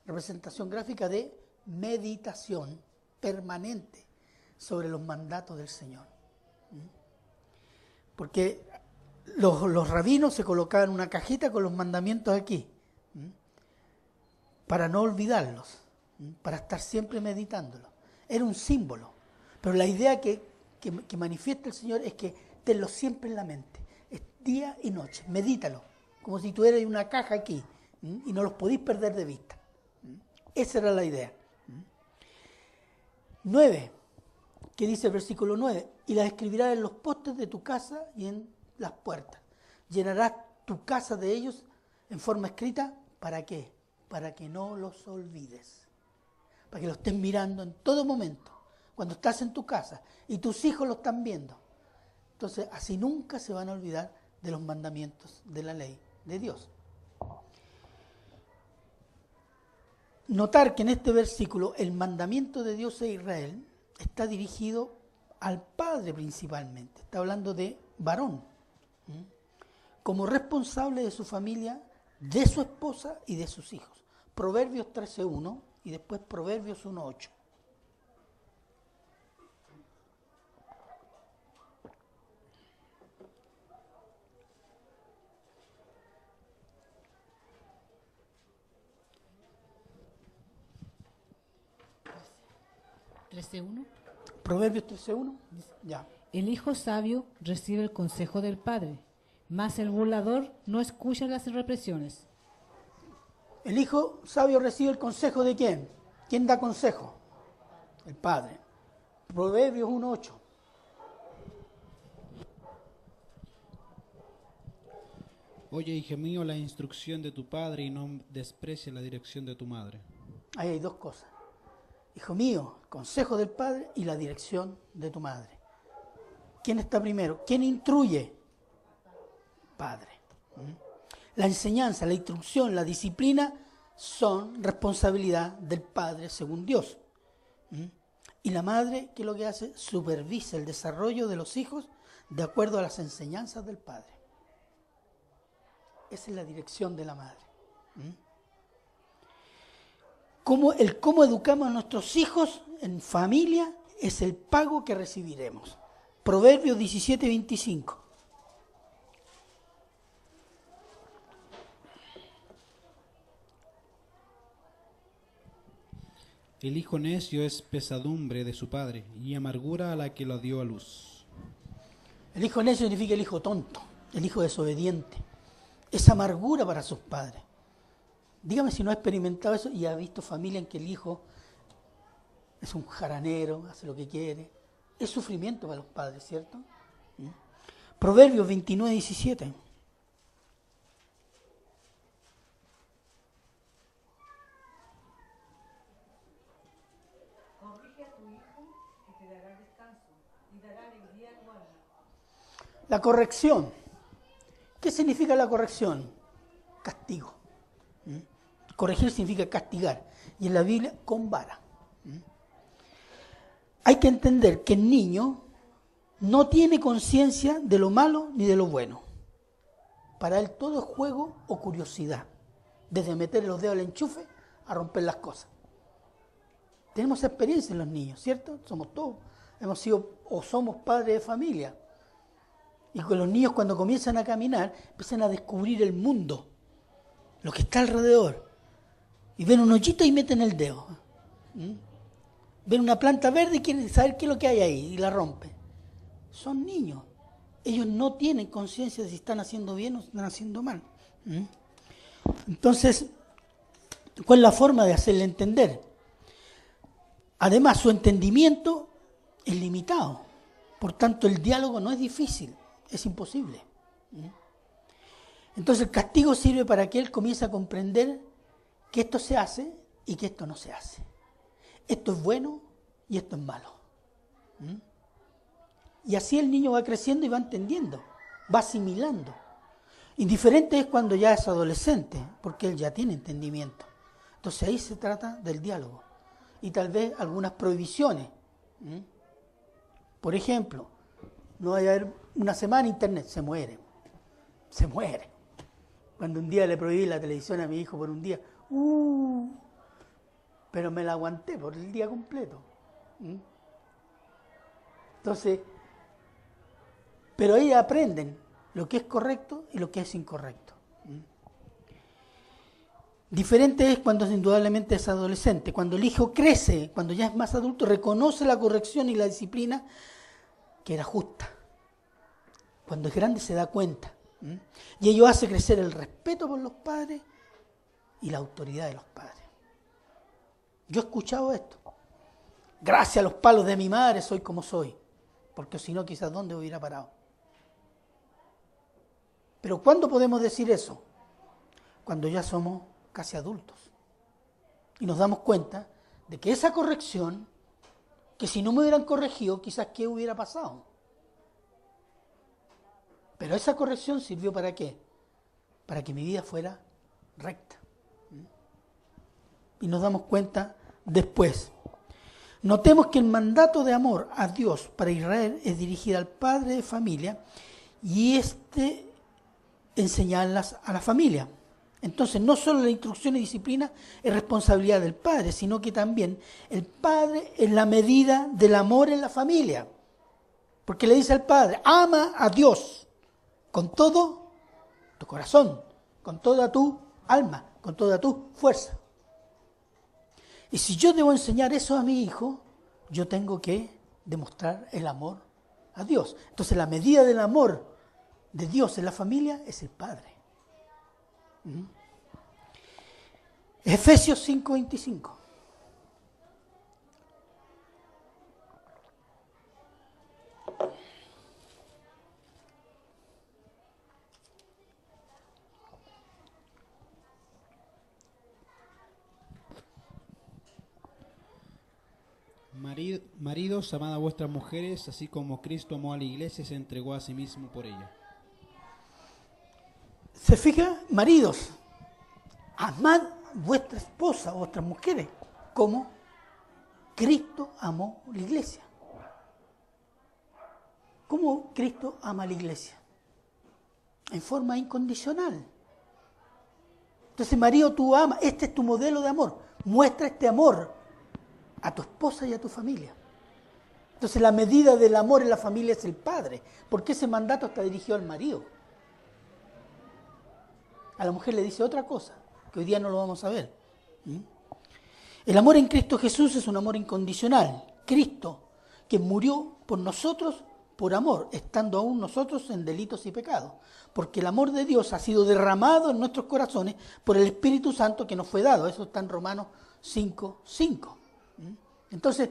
representación gráfica de meditación permanente sobre los mandatos del Señor. Porque los rabinos se colocaban una cajita con los mandamientos aquí, para no olvidarlos, para estar siempre meditándolos. Era un símbolo, pero la idea que manifiesta el Señor es que tenlo siempre en la mente, es día y noche, medítalo, como si tuvieras una caja aquí, y no los podéis perder de vista. Esa era la idea. 9, que dice el versículo 9, y las escribirás en los postes de tu casa y en las puertas. Llenarás tu casa de ellos en forma escrita, ¿para qué? Para que no los olvides, para que los estés mirando en todo momento, cuando estás en tu casa y tus hijos lo están viendo. Entonces, así nunca se van a olvidar de los mandamientos de la ley de Dios. Notar que en este versículo el mandamiento de Dios a Israel está dirigido al padre principalmente. Está hablando de varón, como responsable de su familia, de su esposa y de sus hijos. Proverbios 13:1 y después Proverbios 1:8. Proverbios 13:1. Ya. El hijo sabio recibe el consejo del padre, mas el burlador no escucha las represiones. El hijo sabio recibe el consejo de ¿quién? ¿Quién da consejo? El padre. Proverbios 1:8. Oye, hijo mío, la instrucción de tu padre y no desprecies la dirección de tu madre. Ahí hay dos cosas. Hijo mío, el consejo del padre y la dirección de tu madre. ¿Quién está primero? ¿Quién instruye? Padre. La enseñanza, la instrucción, la disciplina son responsabilidad del padre según Dios. Y la madre, ¿qué es lo que hace? Supervisa el desarrollo de los hijos de acuerdo a las enseñanzas del padre. Esa es la dirección de la madre. Cómo educamos a nuestros hijos en familia es el pago que recibiremos. Proverbios 17:25. El hijo necio es pesadumbre de su padre y amargura a la que lo dio a luz. El hijo necio significa el hijo tonto, el hijo desobediente. Es amargura para sus padres. Dígame si no ha experimentado eso y ha visto familia en que el hijo es un jaranero, hace lo que quiere. Es sufrimiento para los padres, ¿cierto? Proverbios 29:17. Corrige a tu hijo y te dará descanso y dará alegría a tu alma. La corrección. ¿Qué significa la corrección? Castigo. Corregir significa castigar. Y en la Biblia, con vara. Hay que entender que el niño no tiene conciencia de lo malo ni de lo bueno. Para él todo es juego o curiosidad. Desde meter los dedos al enchufe a romper las cosas. Tenemos experiencia en los niños, ¿cierto? Somos todos. Hemos sido o somos padres de familia. Y con los niños cuando comienzan a caminar, empiezan a descubrir el mundo, lo que está alrededor. Y ven un hoyito y meten el dedo. Ven una planta verde y quieren saber qué es lo que hay ahí y la rompen. Son niños. Ellos no tienen conciencia de si están haciendo bien o están haciendo mal. Entonces, ¿cuál es la forma de hacerle entender? Además, su entendimiento es limitado. Por tanto, el diálogo no es difícil, es imposible. Entonces, el castigo sirve para que él comience a comprender que esto se hace y que esto no se hace. Esto es bueno y esto es malo. Y así el niño va creciendo y va entendiendo, va asimilando. Indiferente es cuando ya es adolescente, porque él ya tiene entendimiento. Entonces ahí se trata del diálogo. Y tal vez algunas prohibiciones. Por ejemplo, no va a haber una semana internet, se muere. Se muere. Cuando un día le prohibí la televisión a mi hijo por un día, pero me la aguanté por el día completo. Entonces, pero ellas aprenden lo que es correcto y lo que es incorrecto. Diferente es cuando indudablemente es adolescente. Cuando el hijo crece, cuando ya es más adulto, reconoce la corrección y la disciplina que era justa. Cuando es grande se da cuenta. Y ello hace crecer el respeto por los padres y la autoridad de los padres. Yo he escuchado esto. Gracias a los palos de mi madre soy como soy. Porque si no, quizás ¿dónde hubiera parado? Pero ¿cuándo podemos decir eso? Cuando ya somos casi adultos. Y nos damos cuenta de que esa corrección, que si no me hubieran corregido, quizás ¿qué hubiera pasado? Pero esa corrección sirvió ¿para qué? Para que mi vida fuera recta. Y nos damos cuenta después. Notemos que el mandato de amor a Dios para Israel es dirigido al padre de familia y enseñarlas a la familia. Entonces, no solo la instrucción y disciplina es responsabilidad del padre, sino que también el padre es la medida del amor en la familia. Porque le dice al padre, ama a Dios con todo tu corazón, con toda tu alma, con toda tu fuerza. Y si yo debo enseñar eso a mi hijo, yo tengo que demostrar el amor a Dios. Entonces, la medida del amor de Dios en la familia es el padre. Efesios 5:25. Maridos, amad a vuestras mujeres, así como Cristo amó a la iglesia y se entregó a sí mismo por ella. ¿Se fija? Maridos, amad vuestra esposa, vuestras mujeres, como Cristo amó la iglesia. ¿Cómo Cristo ama a la iglesia? En forma incondicional. Entonces, marido, tú amas, este es tu modelo de amor. Muestra este amor a tu esposa y a tu familia. Entonces, la medida del amor en la familia es el padre, porque ese mandato está dirigido al marido. A la mujer le dice otra cosa, que hoy día no lo vamos a ver. El amor en Cristo Jesús es un amor incondicional. Cristo, que murió por nosotros por amor, estando aún nosotros en delitos y pecados. Porque el amor de Dios ha sido derramado en nuestros corazones por el Espíritu Santo que nos fue dado. Eso está en Romanos 5:5. Entonces,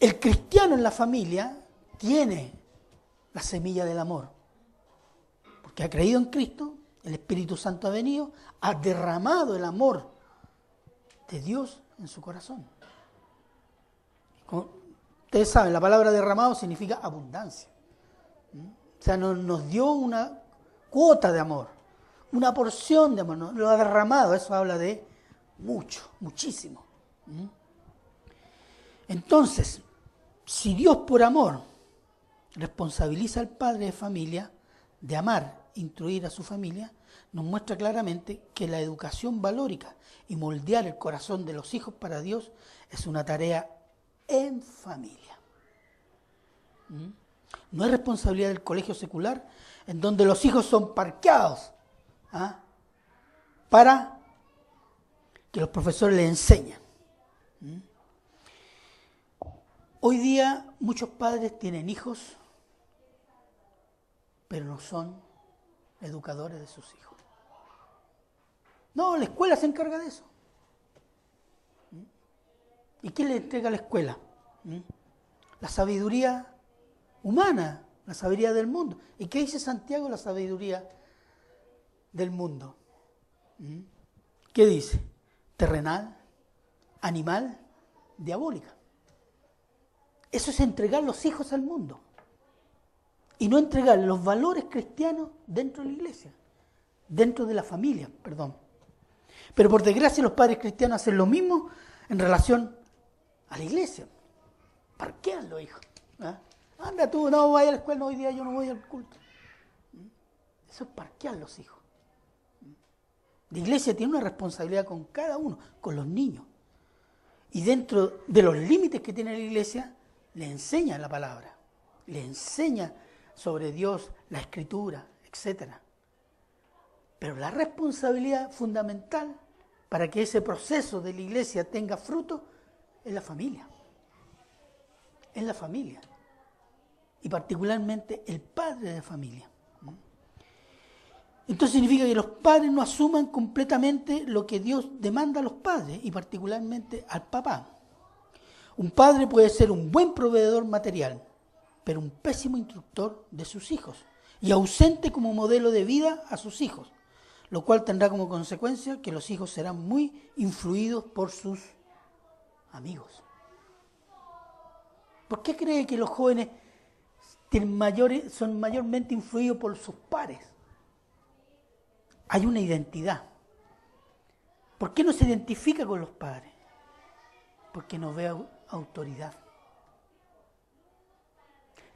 el cristiano en la familia tiene la semilla del amor. Porque ha creído en Cristo, el Espíritu Santo ha venido, ha derramado el amor de Dios en su corazón. Como ustedes saben, la palabra derramado significa abundancia. O sea, nos dio una cuota de amor, una porción de amor, ¿no? Lo ha derramado, eso habla de mucho, muchísimo. Entonces, si Dios por amor responsabiliza al padre de familia de amar, instruir a su familia, nos muestra claramente que la educación valórica y moldear el corazón de los hijos para Dios es una tarea en familia. No es responsabilidad del colegio secular, en donde los hijos son parqueados para que los profesores les enseñen. Hoy día muchos padres tienen hijos, pero no son educadores de sus hijos. No, la escuela se encarga de eso. ¿Y quién le entrega a la escuela? La sabiduría humana, la sabiduría del mundo. ¿Y qué dice Santiago, la sabiduría del mundo? ¿Qué dice? Terrenal, animal, diabólica. Eso es entregar los hijos al mundo. Y no entregar los valores cristianos dentro de la iglesia, dentro de la familia, perdón. Pero por desgracia los padres cristianos hacen lo mismo en relación a la iglesia. Parquean los hijos. Anda tú, no vayas a la escuela, no, hoy día yo no voy al culto. Eso es parquear los hijos. La iglesia tiene una responsabilidad con cada uno, con los niños. y dentro de los límites que tiene la iglesia, le enseña la palabra, le enseña sobre Dios, la Escritura, etc. Pero la responsabilidad fundamental para que ese proceso de la iglesia tenga fruto es la familia. Es la familia. Y particularmente el padre de familia. Entonces significa que los padres no asuman completamente lo que Dios demanda a los padres, y particularmente al papá. Un padre puede ser un buen proveedor material, pero un pésimo instructor de sus hijos, y ausente como modelo de vida a sus hijos, lo cual tendrá como consecuencia que los hijos serán muy influidos por sus amigos. ¿Por qué cree que los jóvenes son mayormente influidos por sus pares? Hay una identidad. ¿Por qué no se identifica con los padres? Porque no ve autoridad.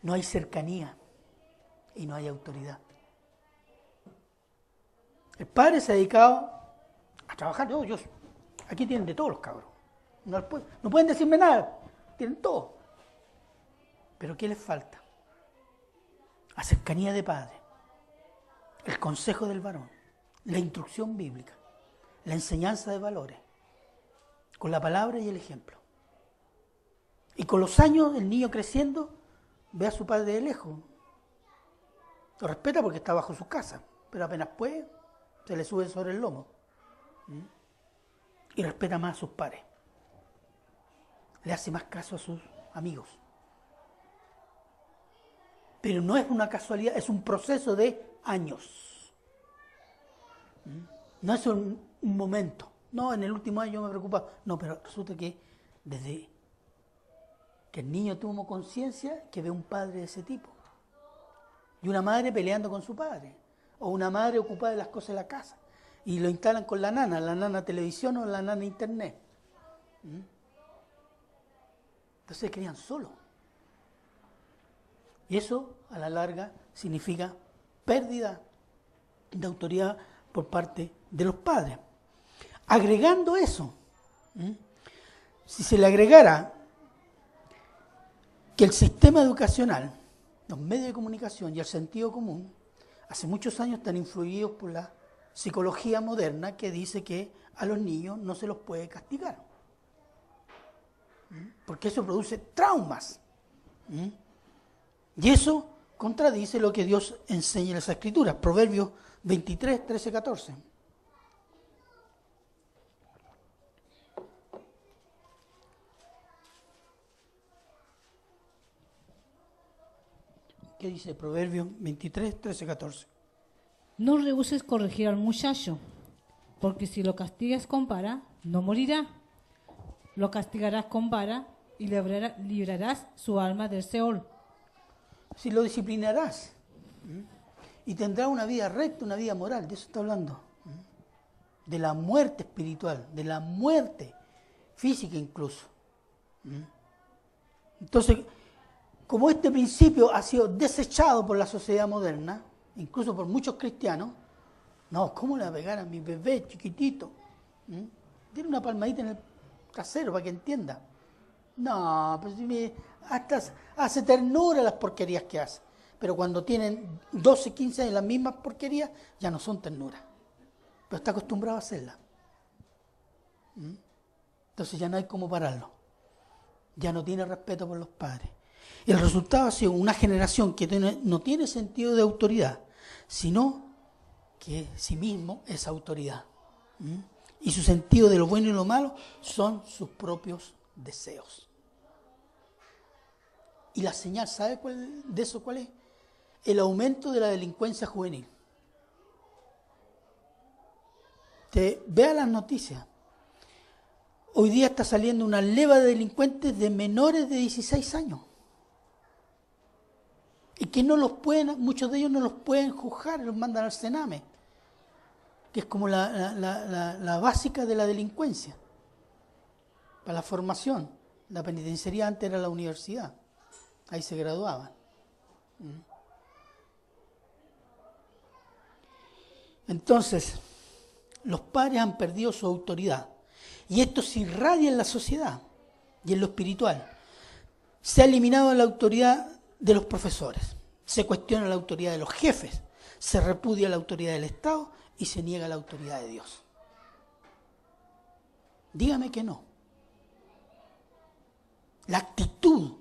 No hay cercanía y no hay autoridad. El padre se ha dedicado a trabajar. Aquí tienen de todos los cabros. No pueden decirme nada. Tienen todo. ¿Pero qué les falta? La cercanía de padre, el consejo del varón, la instrucción bíblica, la enseñanza de valores, con la palabra y el ejemplo. Y con los años, el niño creciendo, ve a su padre de lejos. Lo respeta porque está bajo su casa, pero apenas puede, se le sube sobre el lomo. Y respeta más a sus pares. Le hace más caso a sus amigos. Pero no es una casualidad, es un proceso de años. No es un momento. No, en el último año me preocupa. No, pero resulta que desde que el niño tuvo conciencia, que ve un padre de ese tipo. Y una madre peleando con su padre. O una madre ocupada de las cosas de la casa. Y lo instalan con la nana televisión o la nana internet. Entonces se crían solos. Y eso, a la larga, significa pérdida de autoridad por parte de los padres. Agregando eso, si se le agregara que el sistema educacional, los medios de comunicación y el sentido común, hace muchos años están influidos por la psicología moderna que dice que a los niños no se los puede castigar, porque eso produce traumas. Y eso contradice lo que Dios enseña en las Escrituras. Proverbios 23, 13, 14. ¿Qué dice Proverbios 23, 13, 14? No rehuses corregir al muchacho, porque si lo castigas con vara, no morirá. Lo castigarás con vara y librarás su alma del Seol. Si lo disciplinarás y tendrá una vida recta, una vida moral, de eso está hablando. De la muerte espiritual, de la muerte física incluso. Entonces, como este principio ha sido desechado por la sociedad moderna, incluso por muchos cristianos, no, ¿cómo le va a pegar a mi bebé chiquitito? Tiene una palmadita en el trasero para que entienda. No, pues hasta hace ternura las porquerías que hace. Pero cuando tienen 12, 15 años las mismas porquerías, ya no son ternura. Pero está acostumbrado a hacerlas. Entonces ya no hay cómo pararlo. Ya no tiene respeto por los padres. Y el resultado ha sido una generación que no tiene sentido de autoridad, sino que sí mismo es autoridad. Y su sentido de lo bueno y lo malo son sus propios deseos. Y la señal, ¿sabe de eso cuál es? El aumento de la delincuencia juvenil. Vea las noticias. Hoy día está saliendo una leva de delincuentes de menores de 16 años. Y que muchos de ellos no los pueden juzgar, los mandan al Sename, que es como la básica de la delincuencia, para la formación. La penitenciaría antes era la universidad, ahí se graduaban. Entonces, los padres han perdido su autoridad, y esto se irradia en la sociedad. y en lo espiritual. Se ha eliminado la autoridad de los profesores, se cuestiona la autoridad de los jefes, se repudia la autoridad del Estado y se niega la autoridad de Dios. Dígame que no. La actitud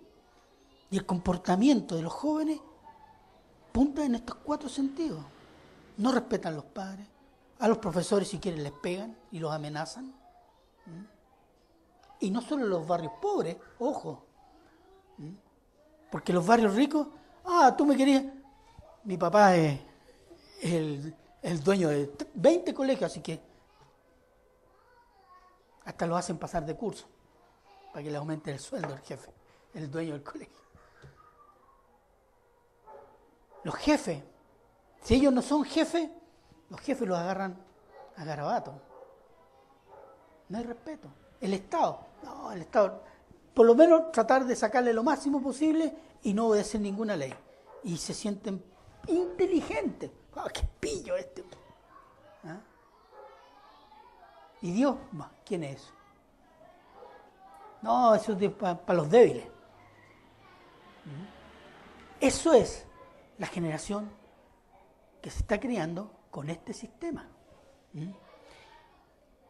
y el comportamiento de los jóvenes punta en estos 4 sentidos. No respetan a los padres, a los profesores si quieren les pegan y los amenazan. Y no solo en los barrios pobres, ojo, porque los barrios ricos, tú me querías, mi papá es el dueño de 20 colegios, así que hasta lo hacen pasar de curso para que le aumente el sueldo al jefe, el dueño del colegio. Los jefes, si ellos no son jefes, los jefes los agarran a garabato. No hay respeto. El Estado, por lo menos tratar de sacarle lo máximo posible y no obedecer ninguna ley. Y se sienten inteligentes. ¡Qué pillo este! ¿Ah? ¿Y Dios? ¿Quién es eso? No, eso es para los débiles. Eso es la generación que se está creando con este sistema.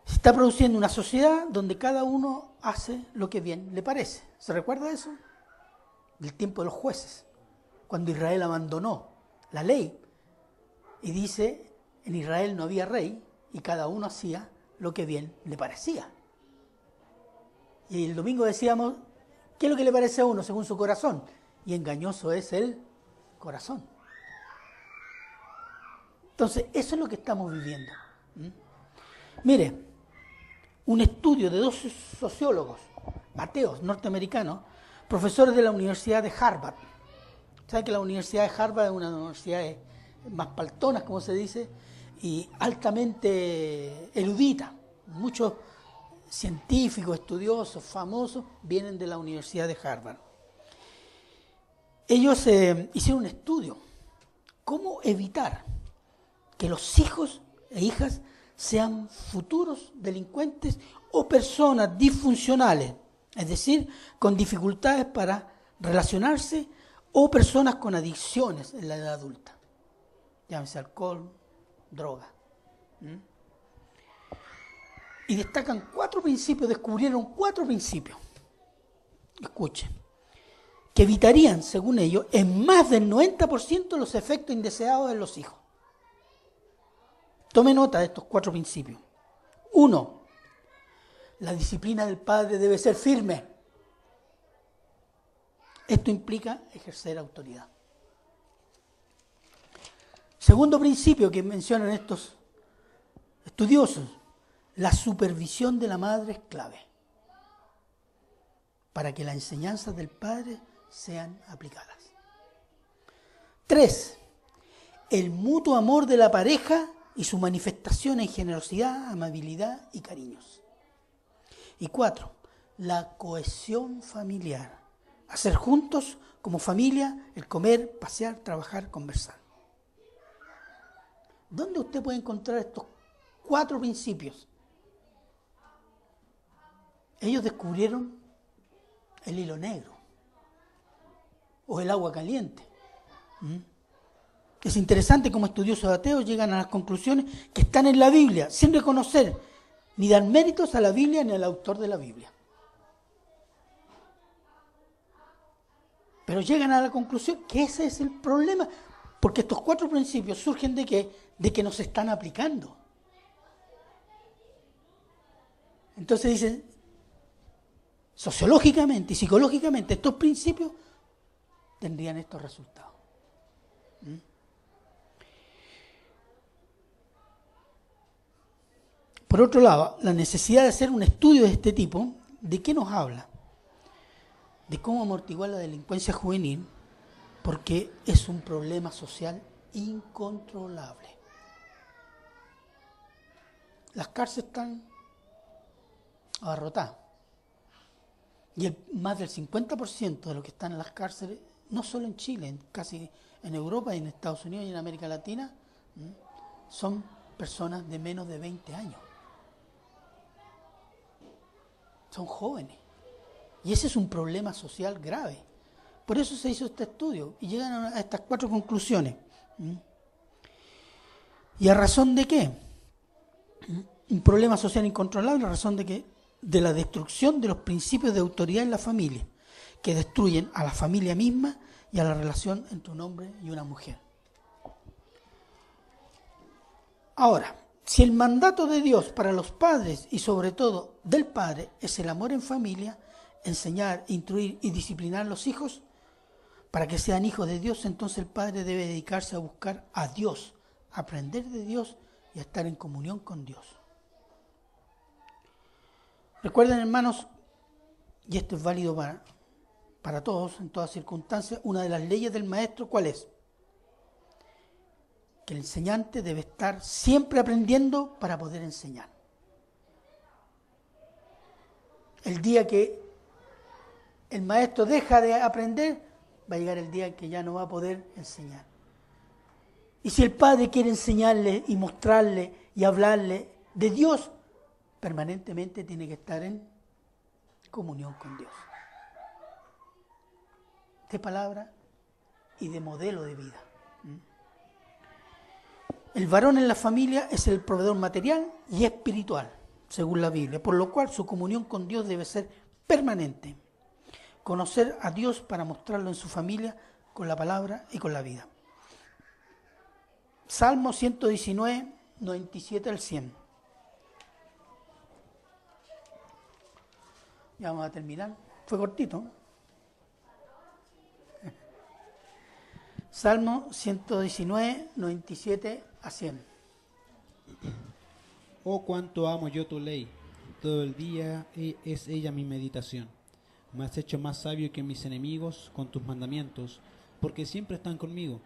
Se está produciendo una sociedad donde cada uno hace lo que bien le parece. ¿Se recuerda eso? Del tiempo de los jueces, cuando Israel abandonó la ley y dice, en Israel no había rey y cada uno hacía lo que bien le parecía. Y el domingo decíamos, ¿qué es lo que le parece a uno según su corazón? Y engañoso es el corazón. Entonces, eso es lo que estamos viviendo. Mire, un estudio de 2 sociólogos, ateos, norteamericanos, profesores de la Universidad de Harvard. ¿Sabe que la Universidad de Harvard es una de las universidades más paltonas, como se dice, y altamente erudita? Muchos científicos, estudiosos, famosos, vienen de la Universidad de Harvard. Ellos hicieron un estudio, cómo evitar que los hijos e hijas sean futuros delincuentes o personas disfuncionales, es decir, con dificultades para relacionarse o personas con adicciones en la edad adulta, llámese alcohol, droga. Y destacan 4 principios, descubrieron 4 principios, escuchen, que evitarían, según ellos, en más del 90% los efectos indeseados en los hijos. Tome nota de estos 4 principios. 1. La disciplina del padre debe ser firme. Esto implica ejercer autoridad. Segundo principio que mencionan estos estudiosos, la supervisión de la madre es clave para que las enseñanzas del padre sean aplicadas. 3. El mutuo amor de la pareja y su manifestación en generosidad, amabilidad y cariños. Y 4. La cohesión familiar. Hacer juntos, como familia, el comer, pasear, trabajar, conversar. ¿Dónde usted puede encontrar estos 4 principios? Ellos descubrieron el hilo negro o el agua caliente. Es interesante cómo estudiosos ateos llegan a las conclusiones que están en la Biblia, sin reconocer ni dar méritos a la Biblia ni al autor de la Biblia. Pero llegan a la conclusión que ese es el problema, porque estos 4 principios surgen de que nos están aplicando. Entonces dicen, sociológicamente y psicológicamente estos principios tendrían estos resultados. Por otro lado, la necesidad de hacer un estudio de este tipo, ¿de qué nos habla? De cómo amortiguar la delincuencia juvenil, porque es un problema social incontrolable. Las cárceles están abarrotadas. Y más del 50% de los que están en las cárceles, no solo en Chile, casi en Europa y en Estados Unidos y en América Latina, son personas de menos de 20 años. Son jóvenes. Y ese es un problema social grave. Por eso se hizo este estudio y llegan a estas 4 conclusiones. ¿Y a razón de qué? Un problema social incontrolable a razón de que de la destrucción de los principios de autoridad en la familia, que destruyen a la familia misma y a la relación entre un hombre y una mujer. Ahora, si el mandato de Dios para los padres y sobre todo del padre es el amor en familia, enseñar, instruir y disciplinar a los hijos para que sean hijos de Dios, entonces el padre debe dedicarse a buscar a Dios, a aprender de Dios y a estar en comunión con Dios. Recuerden, hermanos, y esto es válido para todos, en todas circunstancias, una de las leyes del maestro, ¿cuál es? Que el enseñante debe estar siempre aprendiendo para poder enseñar. El día que el maestro deja de aprender, va a llegar el día en que ya no va a poder enseñar. Y si el padre quiere enseñarle y mostrarle y hablarle de Dios, permanentemente tiene que estar en comunión con Dios. De palabra y de modelo de vida. El varón en la familia es el proveedor material y espiritual, según la Biblia, por lo cual su comunión con Dios debe ser permanente. Conocer a Dios para mostrarlo en su familia con la palabra y con la vida. Salmo 119, 97 al 100. Ya vamos a terminar. Fue cortito. Salmo 119, 97 a 100. Oh, cuánto amo yo tu ley. Todo el día es ella mi meditación. Me has hecho más sabio que mis enemigos con tus mandamientos, porque siempre están conmigo.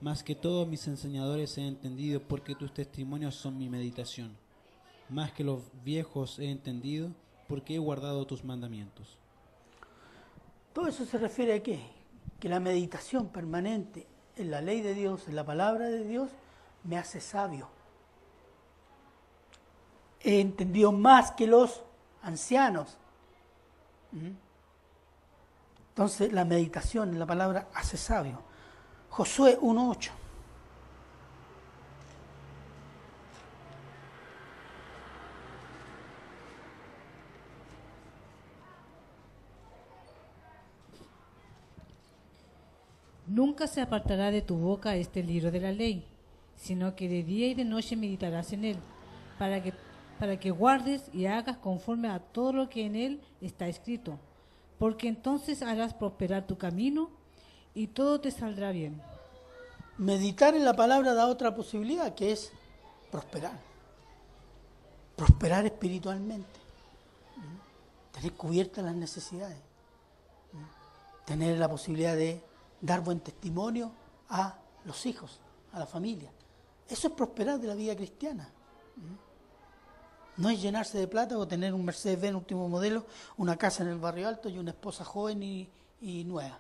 Más que todos mis enseñadores he entendido, porque tus testimonios son mi meditación. Más que los viejos he entendido, porque he guardado tus mandamientos. Todo eso se refiere a qué? Que la meditación permanente en la ley de Dios, en la palabra de Dios, me hace sabio. He entendido más que los ancianos. Entonces la meditación en la palabra hace sabio. Josué 1:8. Nunca se apartará de tu boca este libro de la ley, sino que de día y de noche meditarás en él, para que guardes y hagas conforme a todo lo que en él está escrito, porque entonces harás prosperar tu camino y todo te saldrá bien. Meditar en la palabra da otra posibilidad, que es prosperar. Prosperar espiritualmente. Tener cubiertas las necesidades. Tener la posibilidad de dar buen testimonio a los hijos, a la familia. Eso es prosperar de la vida cristiana. No es llenarse de plata o tener un Mercedes-Benz último modelo, una casa en el barrio alto y una esposa joven y nueva.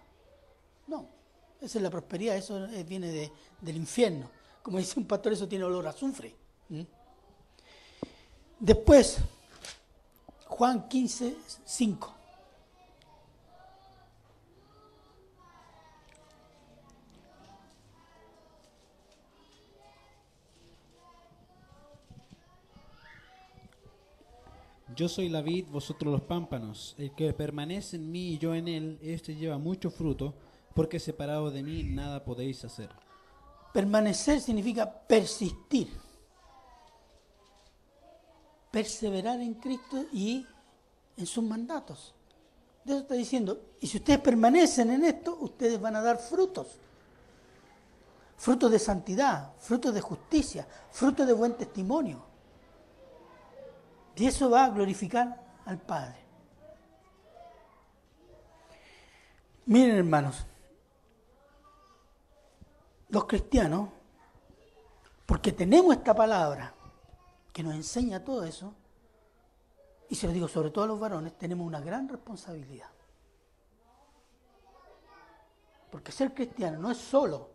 No, esa es la prosperidad, eso viene del infierno. Como dice un pastor, eso tiene olor a azufre. Después, Juan 15, 5. Yo soy la vid, vosotros los pámpanos. El que permanece en mí y yo en él, este lleva mucho fruto, porque separado de mí nada podéis hacer. Permanecer significa persistir. Perseverar en Cristo y en sus mandatos. De eso está diciendo. Y si ustedes permanecen en esto, ustedes van a dar frutos. Frutos de santidad, frutos de justicia, frutos de buen testimonio. Y eso va a glorificar al Padre. Miren, hermanos, los cristianos, porque tenemos esta palabra que nos enseña todo eso, y se lo digo sobre todo a los varones, tenemos una gran responsabilidad. Porque ser cristiano no es solo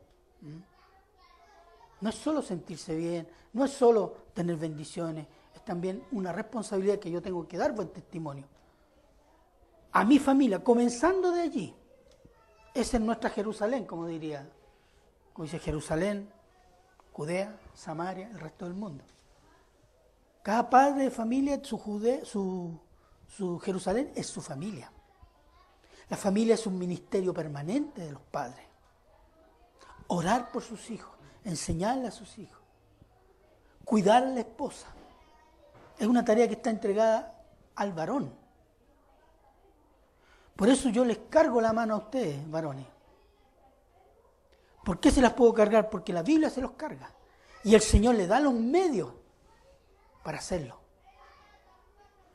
sentirse bien, no es solo tener bendiciones, es también una responsabilidad que yo tengo que dar buen testimonio a mi familia, comenzando de allí. Esa es nuestra Jerusalén, como diría, como dice Jerusalén, Judea, Samaria, el resto del mundo. Cada padre de familia, su Jerusalén es su familia. La familia es un ministerio permanente de los padres. Orar por sus hijos, enseñarle a sus hijos, cuidar a la esposa. Es una tarea que está entregada al varón. Por eso yo les cargo la mano a ustedes, varones. ¿Por qué se las puedo cargar? Porque la Biblia se los carga. Y el Señor le da los medios para hacerlo.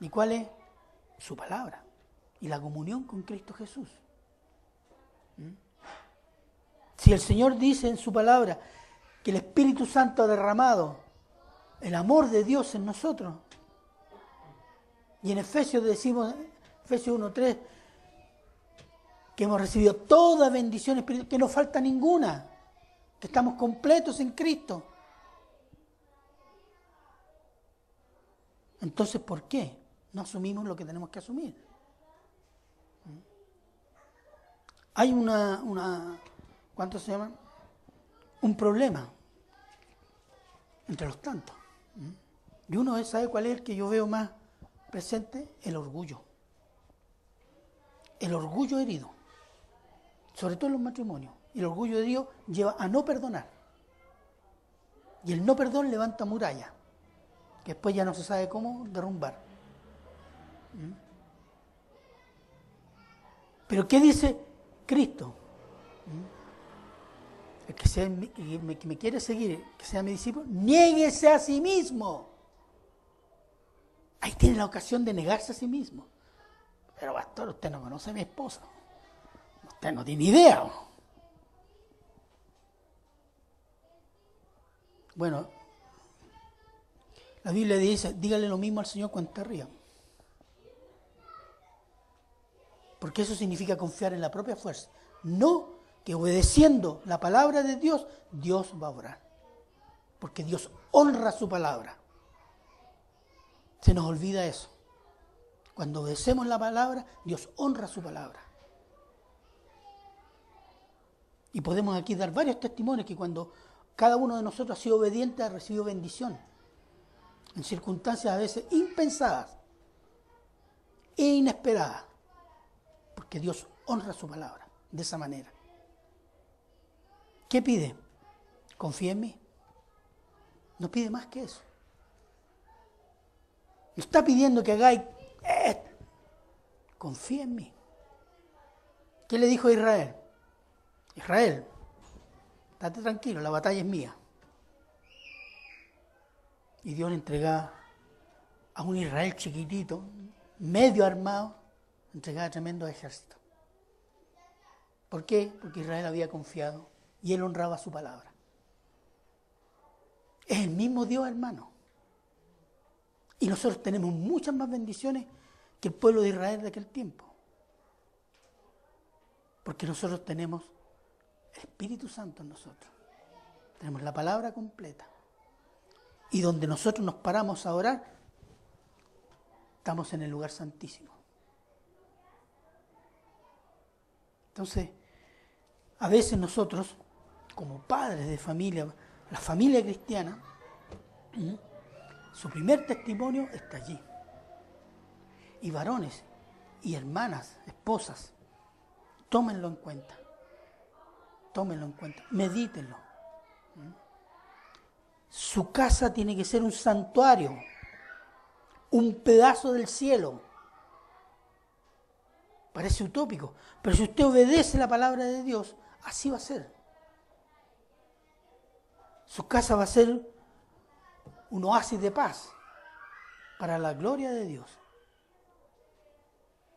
¿Y cuál es? Su palabra. Y la comunión con Cristo Jesús. Si el Señor dice en su palabra que el Espíritu Santo ha derramado el amor de Dios en nosotros, y en Efesios decimos, Efesios 1:3, que hemos recibido toda bendición espiritual, que no falta ninguna, que estamos completos en Cristo. Entonces, ¿por qué no asumimos lo que tenemos que asumir? Hay ¿cuánto se llama? Un problema entre los tantos. Y uno sabe cuál es el que yo veo más presente: el orgullo. El orgullo herido, sobre todo en los matrimonios. Y el orgullo herido lleva a no perdonar. Y el no perdón levanta murallas, que después ya no se sabe cómo derrumbar. Pero ¿qué dice Cristo? El que me quiere seguir, que sea mi discípulo, niéguese a sí mismo. Ahí tiene la ocasión de negarse a sí mismo. Pero pastor, usted no conoce a mi esposa. Usted no tiene idea. Bueno, la Biblia dice, dígale lo mismo al Señor cuando te rían. Porque eso significa confiar en la propia fuerza. No que obedeciendo la palabra de Dios, Dios va a obrar. Porque Dios honra su palabra. Se nos olvida eso. Cuando obedecemos la palabra, Dios honra su palabra. Y podemos aquí dar varios testimonios que cuando cada uno de nosotros ha sido obediente, ha recibido bendición. En circunstancias a veces impensadas e inesperadas. Porque Dios honra su palabra de esa manera. ¿Qué pide? Confía en mí. No pide más que eso. No está pidiendo que hagáis esto. Confía en mí. ¿Qué le dijo a Israel? Israel, estate tranquilo, la batalla es mía. Y Dios le entregaba a un Israel chiquitito, medio armado, entregaba tremendo ejército. ¿Por qué? Porque Israel había confiado y él honraba su palabra. Es el mismo Dios, hermano. Y nosotros tenemos muchas más bendiciones que el pueblo de Israel de aquel tiempo. Porque nosotros tenemos el Espíritu Santo en nosotros. Tenemos la palabra completa. Y donde nosotros nos paramos a orar, estamos en el lugar santísimo. Entonces, a veces nosotros, como padres de familia, la familia cristiana, su primer testimonio está allí. Y varones y hermanas, esposas, tómenlo en cuenta. Tómenlo en cuenta, medítenlo. Su casa tiene que ser un santuario, un pedazo del cielo. Parece utópico, pero si usted obedece la palabra de Dios, así va a ser. Su casa va a ser un oasis de paz para la gloria de Dios.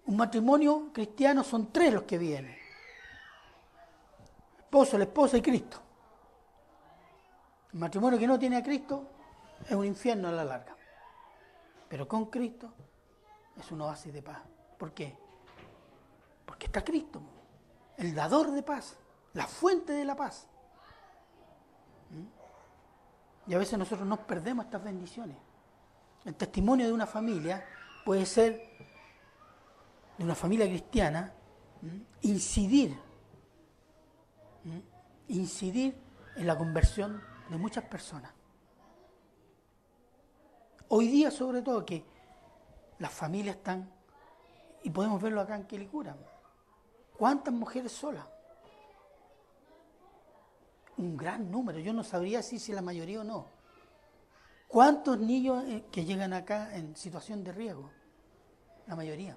Un matrimonio cristiano son 3 los que vienen: el esposo, la esposa y Cristo. El matrimonio que no tiene a Cristo es un infierno a la larga. Pero con Cristo es un oasis de paz. ¿Por qué? Porque está Cristo, el dador de paz, la fuente de la paz. Y a veces nosotros nos perdemos estas bendiciones. El testimonio de una familia puede ser de una familia cristiana, incidir en la conversión de muchas personas. Hoy día, sobre todo, que las familias están, y podemos verlo acá en Quilicura, ¿cuántas mujeres solas? Un gran número, yo no sabría si la mayoría o no. ¿Cuántos niños que llegan acá en situación de riesgo? La mayoría.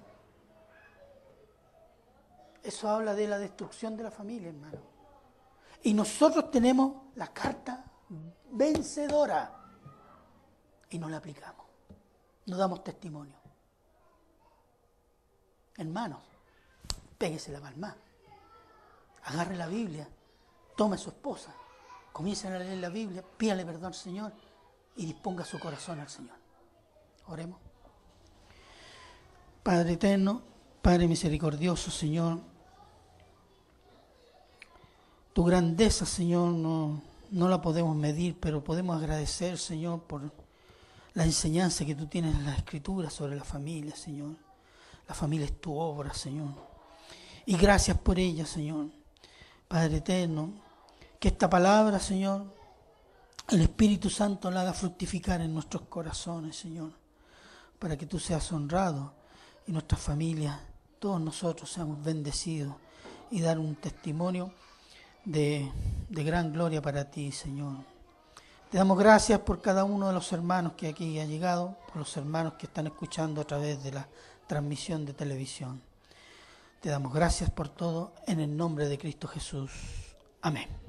Eso habla de la destrucción de la familia, hermano. Y nosotros tenemos la carta vencedora y no la aplicamos. No damos testimonio. Hermanos, péguese la palma. Agarre la Biblia, tome a su esposa, comiencen a leer la Biblia, pídale perdón al Señor y disponga su corazón al Señor. Oremos. Padre eterno, Padre misericordioso, Señor, tu grandeza, Señor, no la podemos medir, pero podemos agradecer, Señor, por la enseñanza que tú tienes en la Escritura sobre la familia, Señor. La familia es tu obra, Señor. Y gracias por ella, Señor. Padre eterno, que esta palabra, Señor, el Espíritu Santo la haga fructificar en nuestros corazones, Señor, para que tú seas honrado y nuestras familias, todos nosotros seamos bendecidos y dar un testimonio de gran gloria para ti, Señor. Te damos gracias por cada uno de los hermanos que aquí ha llegado, por los hermanos que están escuchando a través de la transmisión de televisión. Te damos gracias por todo en el nombre de Cristo Jesús. Amén.